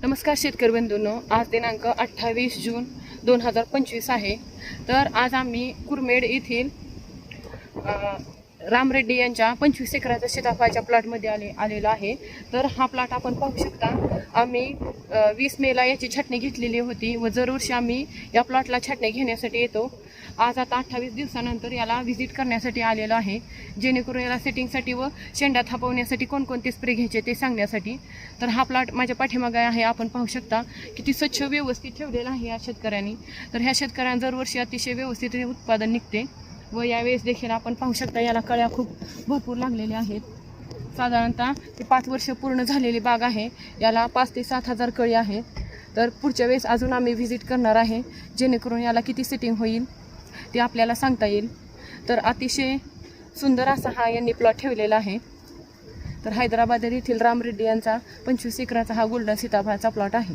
नमस्कार शेतकरी बंधूंनो, आज दिनांक 28 जून 2025 आहे। तर आज आम्ही कुरमेड येथील राम रेड्डी यांच्या 25 एकराच्या सीताफळाच्या प्लॉटमध्ये आलेलो आहे। तर हा प्लॉट आपण पाहू शकता। आम्ही 20 मेला याची छाटणी घेतलेली होती व दरवर्षी आम्ही या प्लॉटला छाटणी घेण्यासाठी येतो। आज आता 28 दिवसानंतर याला व्हिजिट करण्यासाठी आलेलो आहे, जेणेकरून याला सेटिंगसाठी व शेंडा थापवण्यासाठी कोणकोणते स्प्रे घ्यायचे ते सांगण्यासाठी। तर हा प्लॉट माझ्या पाठीमागे आहे, आपण पाहू शकता किती स्वच्छ व्यवस्थित ठेवलेला आहे या शेतकऱ्यांनी। तर ह्या शेतकऱ्यांना दरवर्षी अतिशय व्यवस्थित उत्पादन निघते व यावेळेस देखील आपण पाहू शकता याला कळ्या खूप भरपूर लागलेल्या आहेत। साधारणतः ते 5 वर्ष पूर्ण झालेली बाग आहे। याला 5 ते 7 हजार कळी आहेत। तर पुढच्या वेळेस अजून आम्ही व्हिजिट करणार आहे, जेणेकरून याला किती सेटिंग होईल ते आपल्याला सांगता येईल। तर अतिशय सुंदर असा हा यांनी प्लॉट ठेवलेला आहे। तर हैदराबाद येथील राम रेड्डी यांचा 25 एकराचा हा गोल्डन सीताफळाचा प्लॉट आहे।